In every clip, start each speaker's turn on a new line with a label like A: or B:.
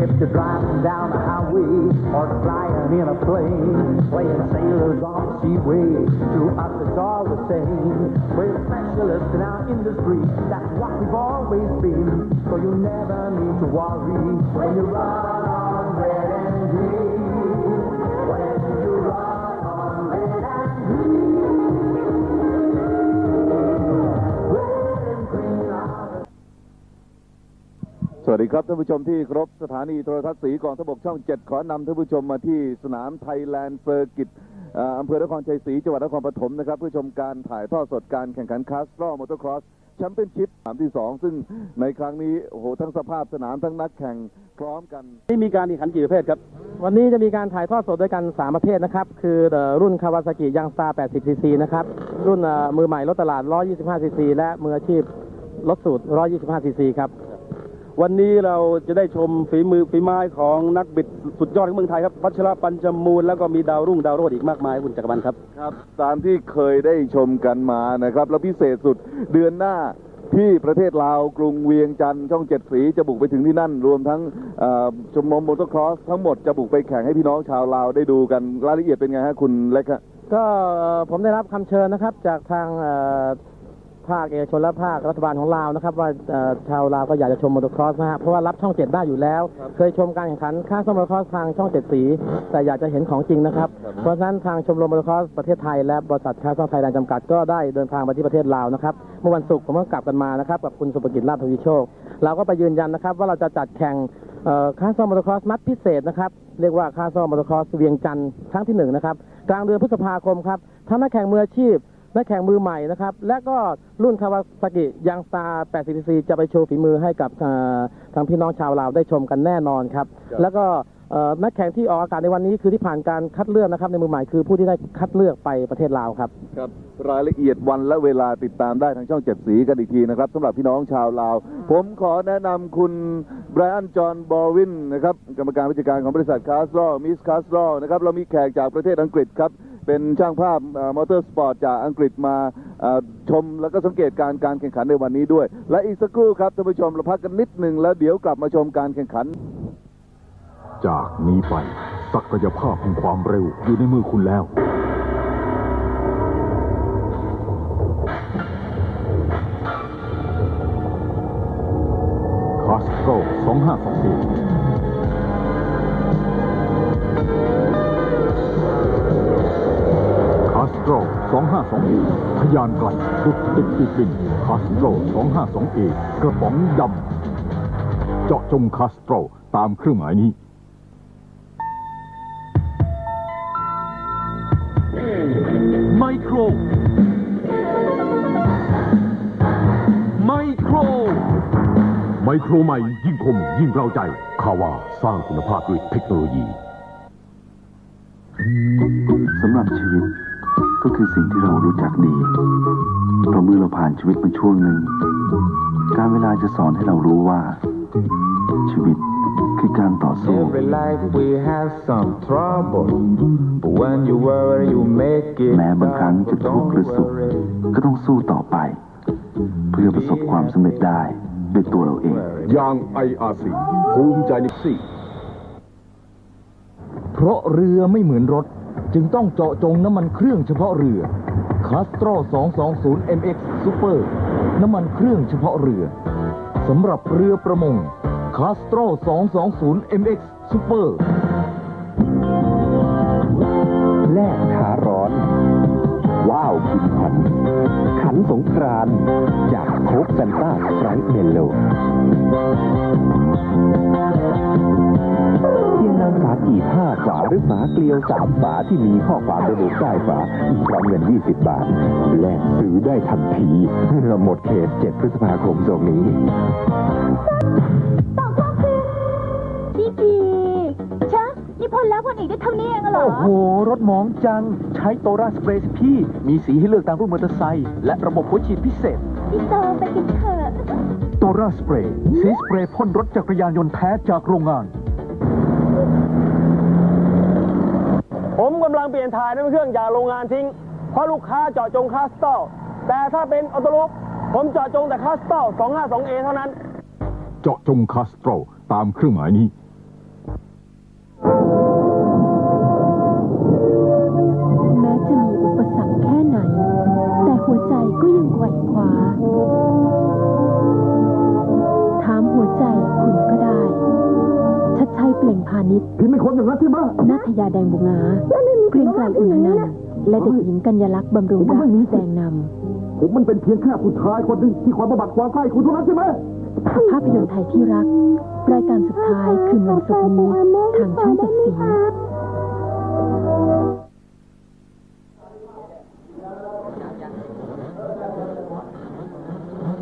A: if you're driving down the highway or flying in a plane, playing sailors on the seaway, to us it's all the same. We're specialists in our industry, that's what we've always been. So you never need to worry when you run on red and green. When you run on red and green. Red and green are the
B: สวัสดีครับท่านผู้ชมที่เคารพสถานีโทรทัศน์สีกองทพบกช่อง 7 ขอนำท่านผู้ชมมาที่สนามไทยแลนด์เซอร์กิตอำเภอนครชัยศรีจังหวัดนครปฐมนะครับเพื่อชมการถ่ายทอดสดการแข่งขันคาสตรอมอเตอร์ครอสแชมเปี้ยนชิพสนามที่ 2 ซึ่งในครั้งนี้โอ้โหทั้งสภาพสนามทั้งนักแข่งพร้อมกัน
C: นี่มีการแข่งขันกี่ประเภทครับ
D: วันนี้จะมีการถ่ายทอดสดด้วยกัน3ประเภทนะครับคือรุ่นคาวาซากิยังสตาร์ 80 ซีซีนะครับรุ่นมือใหม่รถตลาด 125 ซีซีและมืออาชีพรถสูตร 125 ซีซีครับ
C: วันนี้เราจะได้ชมฝีไม้ของนักบิดสุดยอดของเมืองไทยครับวัชระปัญจมูลแล้วก็มีดาวรุ่งดาวโรจน์อีกมากมายคุณจักรพันธ์ครับ
B: ครับตามที่เคยได้ชมกันมานะครับแล้วพิเศษสุดเดือนหน้าที่ประเทศลาวกรุงเวียงจันทร์ช่อง 7 สีจะบุกไปถึงที่นั่นรวมทั้งชมรมมอเตอร์ครอสทั้งหมดจะบุกไปแข่งให้พี่น้องชาวลาวได้ดูกันรายละเอียดเป็นไงฮะคุณเล็กครับ
D: ก็ผมได้รับคำเชิญนะครับจากทางภาคเอกชนและภาครัฐบาลของลาวนะครับว่าชาวลาวก็อยากจะชมมอเตอร์ครอสนะฮะเพราะว่ารับช่อง 7ได้อยู่แล้วเคยชมการแข่งขันค่าซ่อมมอเตอร์ครอสทางช่อง 7 สีแต่อยากจะเห็นของจริงนะครับเพราะฉะนั้นทางชมรมมอเตอร์ครอสประเทศไทยและบริษัทค่าซ่อมไทยแลนด์จำกัดก็ได้เดินทางไปที่ประเทศลาวนะครับเมื่อวันศุกร์ผมก็กลับกันมานะครับกับคุณสุภกิจลาภทวีโชคเราก็ไปยืนยันนะครับว่าเราจะจัดแข่งค่าซ่อมมอเตอร์ครอสนัดพิเศษนะครับเรียกว่าค่าซ่อมมอเตอร์ครอสเวียงจันทร์ครั้งที่1นะครับกลางเดือนพฤษภาคมครับทั้งนักแข่งมืออาชีพนักแข่งมือใหม่นะครับและก็รุ่นคาวาซากิยังสตาร์ 80 ซีซีจะไปโชว์ฝีมือให้กับทางพี่น้องชาวลาวได้ชมกันแน่นอนครับแล้วก็นักแข่งที่ออกอากาศในวันนี้คือที่ผ่านการคัดเลือกนะครับในมือใหม่คือผู้ที่ได้คัดเลือกไปประเทศลาวครับ
B: ครับรายละเอียดวันและเวลาติดตามได้ทางช่อง 7 สีกันอีกทีนะครับสำหรับพี่น้องชาวลาวผมขอแนะนำคุณไบรอันจอห์นบอลวินนะครับกรรมการผู้จัดการของบริษัทคาสโตรมิสคาสโตรนะครับเรามีแขกจากประเทศอังกฤษครับเป็นช่างภาพมอเตอร์สปอร์ตจากอังกฤษมาชมแล้วก็สังเกตการแข่งขันในวันนี้ด้วยและอีกสักครู่ครับท่านผู้ชมเราพักกันนิดหนึ่งแล้วเดี๋ยวกลับมาชมการแข่งขัน
E: จากนี้ไปศักยภาพแห่งความเร็วอยู่ในมือคุณแล้วคาสโตร2524คาสโตร2521ทะยานไกลดุจติดปีกบินคาสโตร252A กระป๋องดำเจาะจงคาสโตรตามเครื่องหมายนี้ไมโครใหม่ยิ่งคมยิ่งเร้าใจคาวาสร้างคุณภาพด้วยเทคโนโลยี
F: สำหรับชีวิตก็คือสิ่งที่เรารู้จักดีเพราะเมื่อเราผ่านชีวิตมาช่วงหนึ่งการเวลาจะสอนให้เรารู้ว่าชีวิตคือการต่อสู้แม้บางครั้งจะทุกข์หรือสุขก็ต้องสู้ต่อไปเพื่อประสบความสำเร็จได้ด้วยตัวเราเอง
E: อย่าง IRC ภูมิใจในสิ่งเพราะเรือไม่เหมือนรถจึงต้องเจาะจงน้ำมันเครื่องเฉพาะเรือ Castro 220 MX Super น้ำมันเครื่องเฉพาะเรือสำหรับเรือประมง Castro 220 MX Super
G: แลกท้าร้อนว้าวกินขันขันสงกรานต์จากโค้กแฟนต้าไฟร์เมลโลเพียงนำฝากี่5 ฝาหรือฝาเกลียว3 ฝาที่มีข้อความระบุใต้ฝาอีกพร้อมเงิน20 บาทแลกซื้อได้ทันทีหมดเขต7 พฤษภาคมศกนี้
H: นี่พ่นแล้วพ่นอีกได้เท่านี้เองเหรอ
G: โอ้โหรถหมองจังใช้โตราสเปรย์พี่มีสีให้เลือกตามรุ่นมอเตอร์ไซค์และระบบหัวฉีดพิเศษ
H: พี่โตไปกันเถอะ
G: โตราสเปรย์สีสเปรย์พ่นรถจักรยานยนต์แท้จากโรงงาน
C: ผมกำลังเปลี่ยนถ่ายน้ำเครื่องจากโรงงานทิ้งเพราะลูกค้าเจาะจงคาสโตรแต่ถ้าเป็นออโต้ลูปผมเจาะจงแต่คาสโตร 252A เท่านั้น
E: เจาะจงคาสโตรตามเครื่องหมายนี้
I: งพาณิชย์
E: พี่ไม่คนอย่างนั้นใช่ไหม
I: นัทยาแดงบุงาเกรียงไกรอุณนันท์และเด็กหญิงกัญญาลักษณ์บำรุงรักแสดงน
E: ผมมันเป็นเพียงแค่ผู้ชายคนหนึ่งที่คอยบำบัดความใกล้คุณเท่านั้นใช่ไหม
I: ำภาพยนตร์ไทยที่รัก รายการสุดท้ายคืนวันศุกร์นี้ทางช่อง7 สี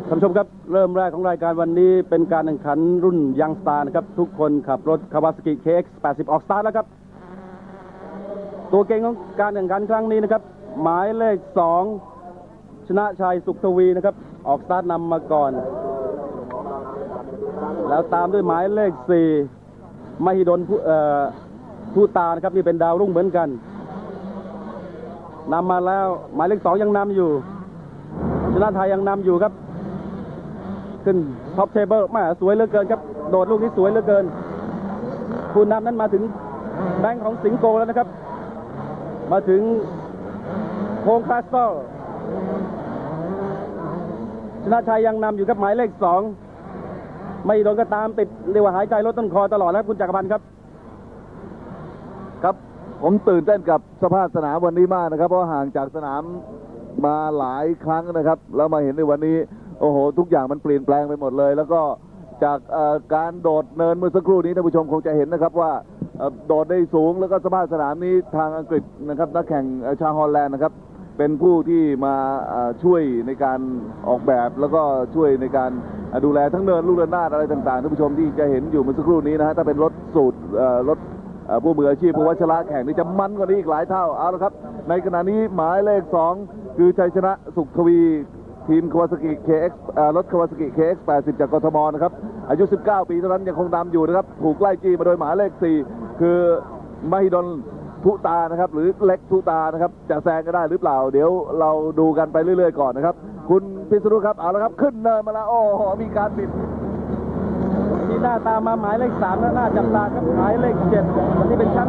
C: ท่านผู้ชมครับเริ่มแรกของรายการวันนี้เป็นการแข่งขันรุ่นยังสตาร์นะครับทุกคนขับรถ Kawasaki KX80 ออกสตาร์ทแล้วครับตัวเก่งของการแข่งขันครั้งนี้นะครับหมายเลข2ชนะชัยสุขทวีนะครับออกสตาร์ทนำมาก่อนแล้วตามด้วยหมายเลข4มหิดลผู้ตานะครับนี่เป็นดาวรุ่งเหมือนกันนำมาแล้วหมายเลข2ยังนำอยู่ชนะไทยยังนำอยู่ครับขึ้นท็อปเทเบิลแม่สวยเหลือเกินครับโดดลูกนี้สวยเหลือเกินผู้นำนั้นมาถึงแบงค์ของสิงโกแล้วนะครับมาถึงโค้งคาสเซิลชนะชัยยังนำอยู่ครับหมายเลข2ไม่โดนก็ตามติดเรียกว่าหายใจลดต้นคอตลอดแล้วคุณจักรพันธ์ครับ
B: ครับผมตื่นเต้นกับสภาพสนามวันนี้มากนะครับเพราะห่างจากสนามมาหลายครั้งนะครับแล้วมาเห็นในวันนี้โอ้โหทุกอย่างมันเปลี่ยนแปลงไปหมดเลยแล้วก็จากการโดดเนินเมื่อสักครู่นี้ท่านผู้ชมคงจะเห็นนะครับว่าโดดได้สูงแล้วก็สภาพสนามนี้ทางอังกฤษนะครับนักแข่งชาวฮอลแลนด์นะครับเป็นผู้ที่มาช่วยในการออกแบบแล้วก็ช่วยในการดูแลทั้งเนินลูกระนาดอะไรต่างๆท่านผู้ชมที่จะเห็นอยู่เมื่อสักครู่นี้นะฮะถ้าเป็นรถสูตรรถผู้มืออาชีพผู้วัชระแข่งนี่จะมันกว่านี้อีกหลายเท่าเอาละครับในขณะนี้หมายเลข2คือชัยชนะสุขทวีทีม Kawasaki KX รถ Kawasaki KX80 จากกทมนะครับอายุ19ปีเท่านั้นยังคงนำอยู่นะครับถูกไล่จี้มาโดยหมายเลข4คือมหิดลทุตานะครับหรือเล็กทุตานะครับจะแซงก็ได้หรือเปล่าเดี๋ยวเราดูกันไปเรื่อยๆก่อนนะครับคุณพิษณุครับเอาละครับขึ้นเนินมาแล้วโอ้โหมีการบิด
C: ที่หน้าตามมาหมายเลข3และหน้าจับตาครับหมายเลข7วันนี้เป็นแชม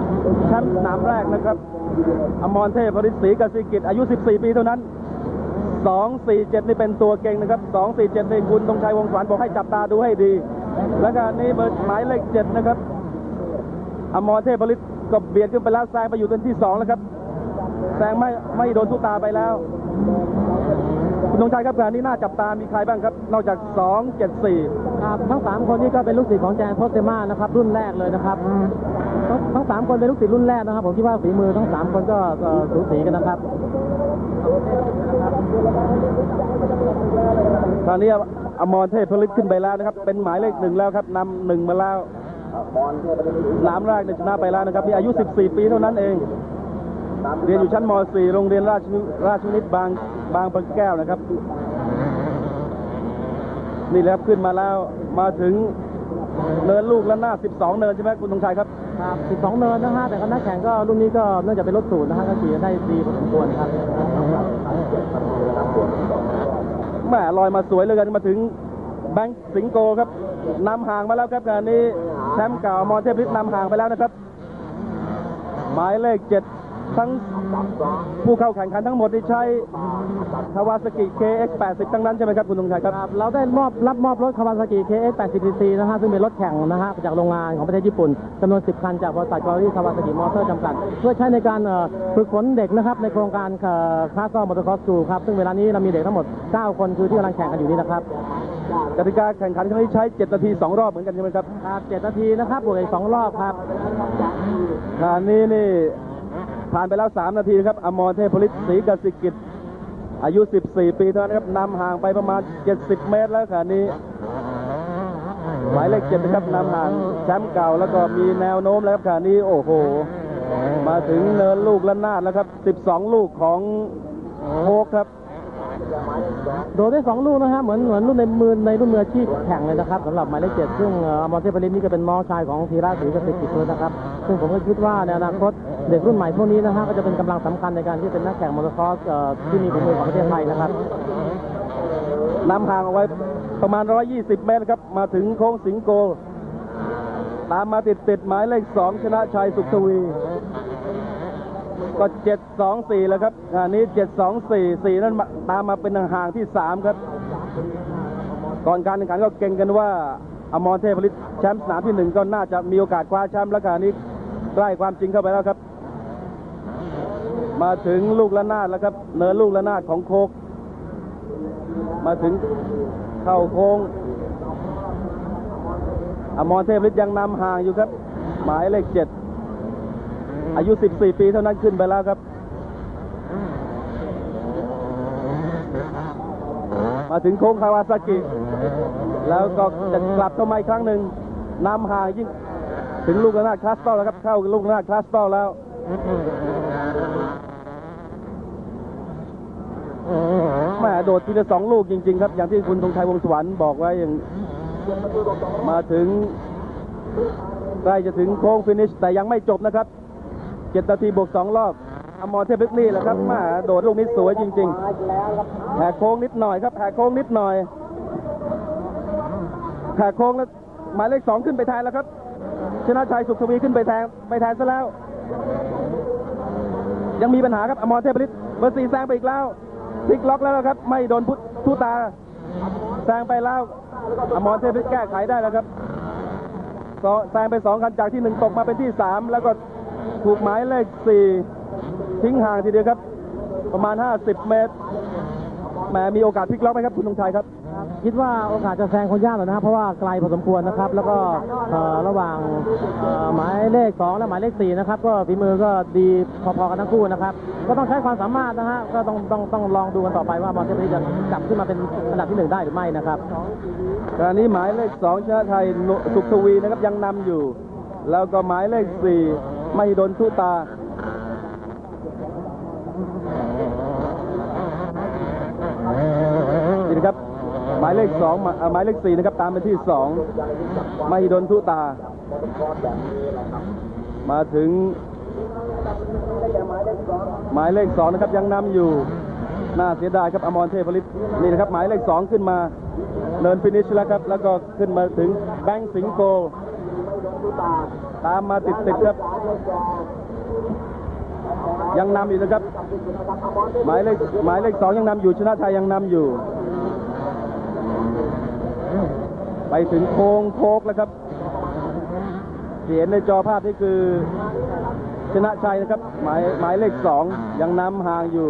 C: ป์สนามแรกนะครับอมรเทพผลิตศรีกสิกิจอายุ14ปีเท่านั้น247นี่เป็นตัวเก่งนะครับ247ในคุณธงชัยวงศ์สวรรค์บอกให้จับตาดูให้ดีแล้วก็นี่เบอร์หมายเลข7นะครับอมรเทพผลิตก็เบียดขึ้นไปแล้วแซงไปอยู่เป็นที่2แล้วครับแซงไม่โดนทุกตาไปแล้วคุณธงชัยครับขณะนี้น่าจับตามีใครบ้างครับนอกจาก274
D: ครับทั้ง3คนนี้ก็เป็นลูกศิษย์ของแจนโพสเตมานะครับรุ่นแรกเลยนะครับทั้ง3คนเป็นลูกศิษย์รุ่นแรกนะครับผมคิดว่าฝีมือทั้ง3คนก็สูสีกันนะครับ
C: ตอนนี้อมรเทพผลิตขึ้นไปแล้วนะครับเป็นหมายเลข1แล้วครับนำ1มาแล้วสนามแรกชนะไปแล้วนะครับที่อายุ14ปีเท่านั้นเองเรียนอยู่ชั้นม.4 โรงเรียนราชวินิตบางปะแก้วนะครับนี่แหละครับขึ้นมาแล้วมาถึงเนินลูกและหน้า12เนินใช่ไหมคุณธงชัยครับ
D: ครับ12เนินนะฮะแต่ก็นักแข่งก็รุ่นนี้ก็เนื่องจากเป็นรถสูตรนะฮะก็ขี่ได้ดีพอสมควรครับ
C: แม่ลอยมาสวยเลยกันมาถึงแบงค์สิงโกครับนำห่างมาแล้วครับงานนี้แชมป์เก่าอมรเทพฤทธิ์นำห่างไปแล้วนะครับหมายเลข7ทั้งผู้เข้าแข่งขันทั้งหมดที่ใช้ Kawasaki KX80 ทั้งนั้นใช่ไหมครับคุณธงชัยครับ
D: เราได้รับมอบรถ Kawasaki KX80cc นะฮะซึ่งเป็นรถแข่งนะฮะจากโรงงานของประเทศญี่ปุ่นจำนวน10 คันจากบริษัท Kawasaki Motor จำกัดเพื่อใช้ในการฝึกฝนเด็กนะครับในโครงการCastle Motocross School ครับซึ่งเวลานี้เรามีเด็กทั้งหมด9คนคือที่กำลังแข่งกันอยู่นี่นะครับ
C: กติกาแข่งขันครั้งนี้ใช้7นาที2รอบเหมือนกันใช่ไหมครับ
D: ครับ7นาทีนะครับบวกอีก2รอบครับ
C: คราวนี้นี่ผ่านไปแล้ว3นาทีครับอมรเทพผลิตศรีกสิกิจอายุ14ปีเท่านั้นครับนำห่างไปประมาณ70เมตรแล้วคราวนี้หมายเลข7นะครับนำห่างแชมป์เก่าแล้วก็มีแนวโน้มแล้วครับคราวนี้โอ้โหมาถึงเนินลูกละนาดแล้วครับ12ลูกของโค้กครับ
D: โดดได้2ลูกนะฮะเหมือนรุ่นในรุ่นมืออาชีพแข่งเลยนะครับสำหรับหมายเลข7ซึ่งอมรเทพผลิตนี่ก็เป็นน้องชายของธีระศรีกสิกิจเลยนะครับซึ่งผมก็คิดว่าในอนาคตเด็กรุ่นใหม่พวกนี้นะฮะก็จะเป็นกำลังสำคัญในการที่เป็นนักแข่งมอเตอร์ครอสที่มีฝีมือของประเทศไทยนะครับ
C: นำห่างเอาไว้ประมาณ120เมตรครับมาถึงโค้งสิงโกตามมาติดหมายเลข2ชนะชัยสุขทวีก็7-2-4แล้วครับอันนี้7-2-4นั้นตามมาเป็นห่างที่3ครับก่อนการแข่งขันก็เก่งกันว่า อมรเทพฤทธิ์แชมป์สนามที่ 1ก็น่าจะมีโอกาสคว้าแชมป์และขณะนี้ใกล้ความจริงเข้าไปแล้วครับมาถึงลูกระนาดแล้วครับเนินลูกระนาดของโคกมาถึงเข้าโค้งอมรเทพฤทธิ์ยังนำห่างอยู่ครับหมายเลข 7อายุ14 ปีเท่านั้นขึ้นไปแล้วครับมาถึงโค้งคาวาซากิแล้วก็จะกลับเข้ามาอีกครั้งหนึ่งนำห่างยิ่งถึงลูกระนาดคลาสตอลแล้วครับเข้าลูกระนาดคลาสตอลแล้วแม่โดดทีละ2 ลูกจริงๆครับอย่างที่คุณธงชัยวงศ์สวรรค์บอกไว้อย่างมาถึงใกล้จะถึงโค้งฟินิชแต่ยังไม่จบนะครับ7 นาทีบวก 2 รอบอมรเทพฤทธิ์นี่แหละครับแม่โดดลูกนี้สวยจริงๆแหกโค้งนิดหน่อยครับแหกโค้งนิดหน่อยแหกโค้งแล้วหมายเลข 2ขึ้นไปแทนแล้วครับชนะชัยสุขทวีขึ้นไปแทนซะแล้วยังมีปัญหาครับอมรเทพฤทธิ์เบอร์ 4แซงไปอีกแล้วพลิกล็อกแล้วครับไม่โดนทุตาแซงไปแล้วอมรเทพฤทธิ์แก้ไขได้แล้วครับแซงไป2 คันจากที่ 1ตกมาเป็นที่ 3แล้วก็ถูกหมายเลข 4ทิ้งห่างทีเดียวครับประมาณ50 เมตรแหมมีโอกาสพลิกล็อกไหมครับคุณธงชัยครับ
D: คิดว่าโอกาสจะแซงคนยากหน่อยนะครับเพราะว่าไกลพอสมควรนะครับแล้วก็ระหว่างหมายเลข 2และหมายเลข 4นะครับก็ฝีมือก็ดีพอๆกันทั้งคู่นะครับก็ต้องใช้ความสามารถนะฮะก็ต้องลองดูกันต่อไปว่ามอนเทพฤทธิ์จะกลับขึ้นมาเป็นอันดับที่ 1ได้หรือไม่นะครับ
C: ขณะนี้หมายเลข 2ชนะชัยสุขทวีนะครับยังนำอยู่แล้วก็หมายเลข 4ไม่โดนทุตานี่นะครับหมายเลข 2หมายเลข 4นะครับตามไปที่ 2ไม่โดนทุตามาถึงหมายเลข 2นะครับยังนำอยู่น่าเสียดายครับอมรเทพฤทธิ์นี่นะครับหมายเลข 2ขึ้นมาเนินฟินิชแล้วครับแล้วก็ขึ้นมาถึงแบงค์สิงโกตามมาติดครับยังนำอยู่นะครับหมายเลข 2ยังนำอยู่ชนะชัยยังนำอยู่ไปถึงโค้งโคกแล้วครับเห็นในจอภาพนี่คือชนะชัยนะครับหมายเลข 2ยังนำห่างอยู่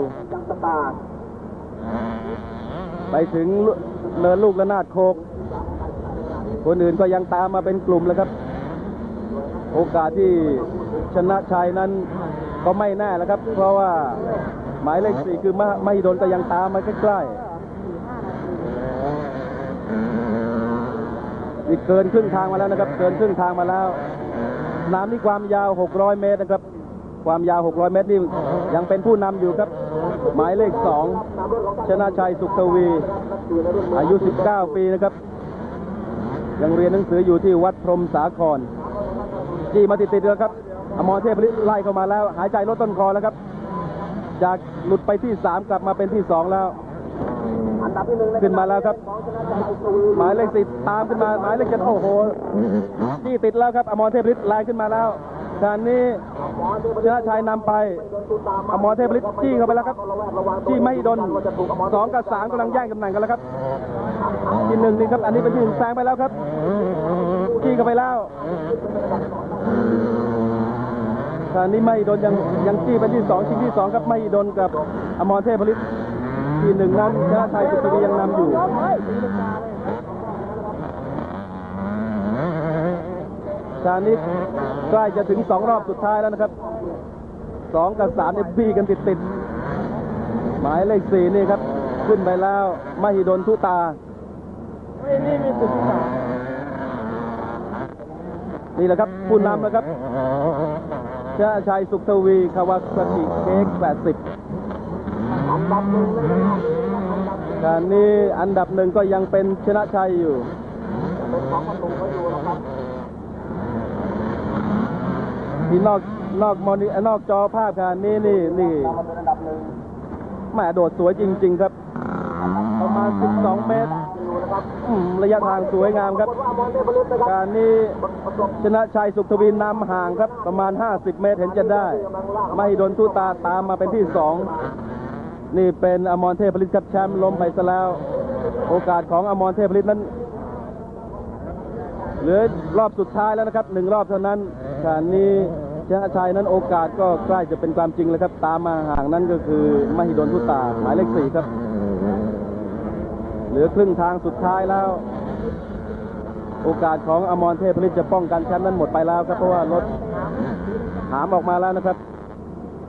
C: ไปถึงเนินลูกระนาดโคกคนอื่นก็ยังตามมาเป็นกลุ่มแล้วครับโอกาสที่ชนะชัยนั้นก็ไม่แน่แล้วครับเพราะว่าหมายเลข 4คือไม่โดนก็ยังตามมาใกล้ๆนี่เกินครึ่งทางมาแล้วนะครับเกินครึ่งทางมาแล้วสนามนี้ความยาว600 เมตรนะครับความยาว600 เมตรนี่ยังเป็นผู้นำอยู่ครับหมายเลข 2ชนะชัยสุขทวีอายุ19 ปีนะครับยังเรียนหนังสืออยู่ที่วัดพรหมสาครจี้มาติดๆเลยครับอมรเทพฤทธิ์ไล่เข้ามาแล้วหายใจลดต้นคอแล้วครับจากหลุดไปที่ 3กลับมาเป็นที่ 2แล้วขึ้นมาแล้วครับหมายเลข 10ตามขึ้นมาหมายเลข 7โอ้โหจี้ติดแล้วครับอมรเทพฤทธิ์ไล่ขึ้นมาแล้วขณะนี้ชนะชัยนำไปอมรเทพฤทธิ์จี้เข้าไปแล้วครับจี้ไม่โดน2 กับ 3กำลังแย่งตำแหน่งกันแล้วครับที่ 1นี่ครับอันนี้เป็นที่ 1แซงไปแล้วครับจี้เข้าไปแล้วขณะนี้ไม่โดนยังจี้เป็นที่ 2ชิงที่ 2ครับไม่โดนกับอมรเทพฤทธิ์ที่ 1นั้นชนะชัยสุขทวียังนำอยู่ขณะนี้ใกล้จะถึง2 รอบสุดท้ายแล้วนะครับ2 กับ 3เนี่ยบี้กันติดหมายเลข 4นี่ครับขึ้นไปแล้วไม่โดนทุตานี่แหละครับผู้นำนะครับชนะชัยสุขทวีคาวาซากิเค้ก80ขณะนี้อันดับ 1ก็ยังเป็นชนะชัยอยู่ที่นอกจอภาพขณะนี้นี่แหมโดดสวยจริงๆครับประมาณ12 เมตรระยะทางสวยงามครับการนี้ชนะชัยสุขทวีนำห่างครับประมาณ50 เมตรเห็นจะได้ไม่โดนทุตาตามมาเป็นที่ 2นี่เป็นอมรเทพฤทธิ์ครับแชมป์ล้มไปซะแล้วโอกาสของอมรเทพฤทธิ์นั้น เหลือรอบสุดท้ายแล้วนะครับ1 รอบเท่านั้นขณะนี้ชนะชัยนั้นโอกาสก็ใกล้จะเป็นความจริงแล้วครับตามมาห่างนั้นก็คือมหิดลทุตาหมายเลข 4ครับเหลือครึ่งทางสุดท้ายแล้วโอกาสของอมรเทพผลิตจะป้องกันแชมป์นั้นหมดไปแล้วครับเพราะว่ารถหามออกมาแล้วนะครับ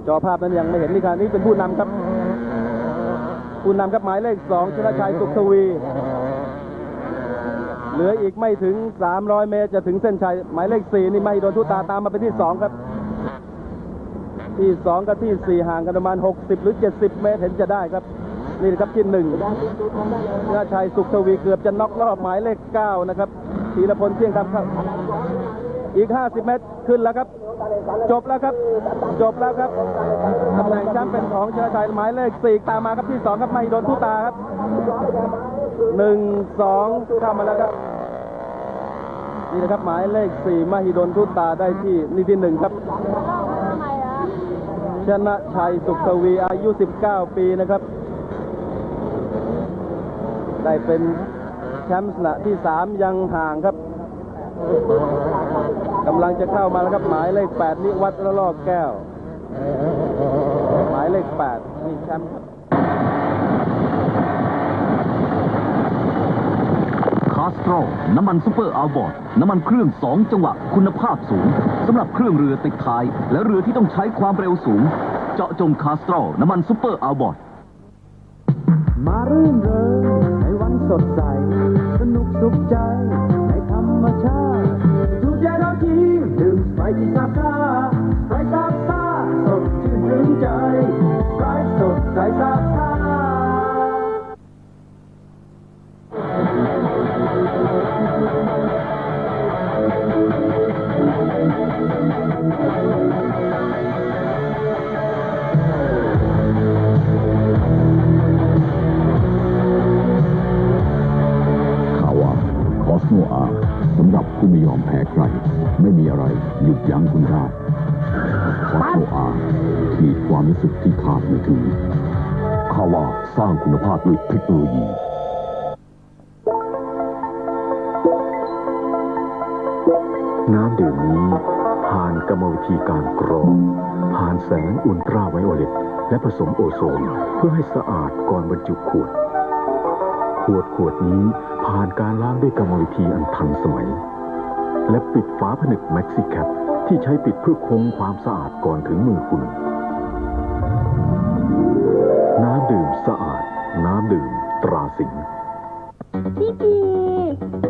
C: จอภาพนั้นยังไม่เห็นนี่ครับนี่เป็นผู้นำครับหมายเลข 2ชนะชัยสุขทวีเหลืออีกไม่ถึง300 เมตรจะถึงเส้นชัยหมายเลข 4นี่มหิดลทุตาตามมาเป็นที่2ครับที่2กับที่4ห่างกันประมาณ60หรือ70 เมตรเห็นจะได้ครับนี่นะครับที่1ชนะชัยสุขทวีเกือบจะน็อกรอบหมายเลข 9นะครับธีรพลเที่ยงธรรมครับอีก50 เมตรขึ้นแล้วครับจบแล้วครับตำแหน่งแชมป์เป็นของชนะชัยหมายเลข 4ตามมาครับที่2ครับมหิดลทุตาครับ1-2เข้ามาแล้วครับนี่นะครับหมายเลข 4มหิดลทุตาได้ที่นี่ที่1ครับชนะชัยสุขทวีอายุ19 ปีนะครับได้เป็นแชมป์สนามที่3ยังห่างครับกำลังจะเข้ามาแล้วครับหมายเลข 8นิวัฒน์ระลอกแก้วหมายเลข 8นี่แชมป์
E: คาสโตรน้ำมันซูเปอร์อัลบอร์ดน้ำมันเครื่อง2 จังหวะคุณภาพสูงสำหรับเครื่องเรือติดท้ายและเรือที่ต้องใช้ความเร็วสูงเจาะจงคาสโตรน้ำมันซูเปอร์อัลบอร์ด
A: มารื่นเริงในวันสดใสสนุกสุขใจในธรรมชาติสุขใจเราจริงดื่มสไปที่ซาบซ่าสไปซาบซ่าสดชื่นรื่นใจสไปสดใจซาบซ่า
G: คอสโมอาสำหรับผู้ไม่ยอมแพ้ใครไม่มีอะไรหยุดยั้งคุณได้คอสโมอาขีดความรู้สึกที่คาดไม่ถึงคาวาสร้างคุณภาพด้วยเทคโนโลยีน้ำดื่มนี้ผ่านกรรมวิธีการกรองผ่านแสงอุลตราไวโอเลตและผสมโอโซนเพื่อให้สะอาดก่อนบรรจุขวดนี้ผ่านการล้างด้วยกรรมวิธีอันทันสมัยและปิดฝาผนึกแม็กซิแคปที่ใช้ปิดเพื่อคงความสะอาดก่อนถึงมือคุณน้ำดื่มสะอาดน้ำดื่มตราสิงห์
H: พี่กี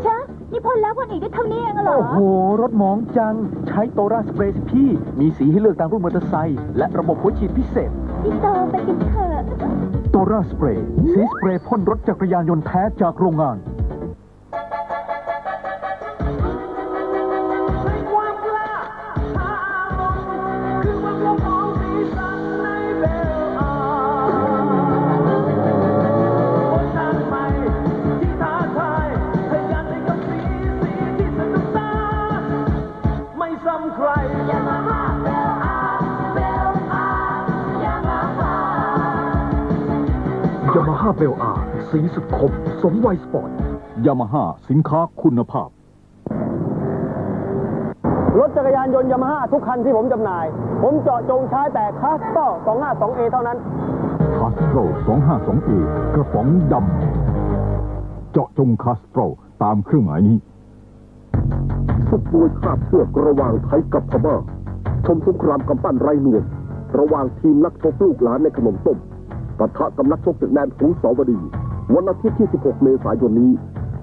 H: ชะนี่พ่นแล้วพ่นอีกได้เท่านี้เองเหรอ
A: โอ้โหรถหมองจังใช้โตราสเปรย์สิพี่มีสีให้เลือกตามรุ่นมอเตอร์ไซค์และระบบหัวฉีดพิเศษ
H: พี่โตไปกันเถอะ
A: โตราสเปรย์สีสเปรย์พ่นรถจักรยานยนต์แท้จากโรงงานยามาฮ่าเบลอาร์สีสุดคมสมวัยสปอร์ตยามาฮ่าสินค้าคุณภาพ
C: รถจักรยานยนต์ยามาฮ่าทุกคันที่ผมจำหน่าย ผมเจาะจงใช้แต่คาสโตร 252A เท่านั้น
E: คาสโตร 252A กระป๋องดำเจาะจงคาสโตรตามเครื่องหมายนี้
G: ฟุตมวยคาบเชือกระหว่างไทยกับพม่าชมสงครามกำปั้นไร้นวลระหว่างทีมนักชกลูกหลานในขนมต้มปะทะกับนักชกจากแดนหงสาวดีวันอาทิตย์ที่16 เมษายนนี้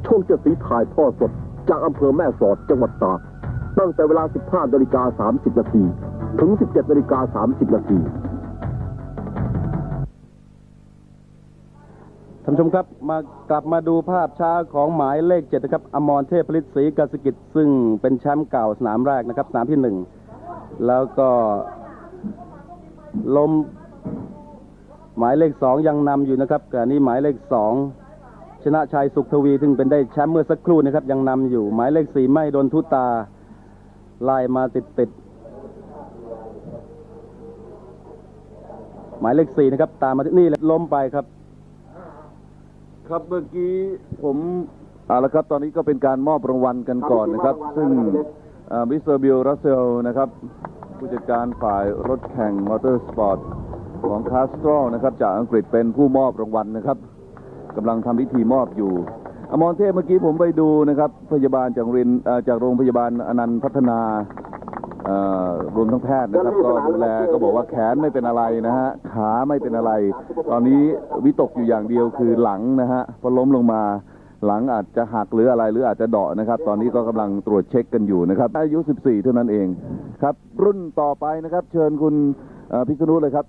G: ช่อง7 สีถ่ายทอดสดจากอำเภอแม่สอดจังหวัดตากตั้งแต่เวลา 15:30 น. ถึง 17:30 น.
C: ท่านผู้ชมครับกลับมาดูภาพช้าของหมายเลข 7นะครับอมรเทพผลิตศรีกสิกิจซึ่งเป็นแชมป์เก่าสนามแรกนะครับสนามที่1แล้วก็ลมหมายเลข 2ยังนำอยู่นะครับขณะนี้หมายเลข 2ชนะชัยสุขทวีซึ่งเป็นได้แชมป์เมื่อสักครู่นะครับยังนำอยู่หมายเลข 4ไม่โดนทุตาไล่มาติดหมายเลข 4นะครับตามมาที่นี่ล้มไปครับ
B: ครับเมื่อกี้ผม เอาละครับตอนนี้ก็เป็นการมอบรางวัลกันก่อนนะครับซึ่งมิสเตอร์บิล รัสเซลนะครับผู้จัดการฝ่ายรถแข่งมอเตอร์สปอร์ตของคาสโตรนะครับจากอังกฤษเป็นผู้มอบรางวัลนะครับกำลังทำพิธีมอบอยู่อมรเทพเมื่อกี้ผมไปดูนะครับพยาบาลจากโรงพยาบาลอนันต์พัฒนารวมทั้งแพทย์นะครับก็ดูแลก็บอกว่าแขนไม่เป็นอะไรนะฮะขาไม่เป็นอะไรตอนนี้วิตกอยู่อย่างเดียวคือหลังนะฮะพอล้มลงมาหลังอาจจะหักหรืออะไรหรืออาจจะเดาะนะครับตอนนี้ก็กำลังตรวจเช็คกันอยู่นะครับอายุ14เท่านั้นเองครับรุ่นต่อไปนะครับเชิญคุณพิษณุเลยครับ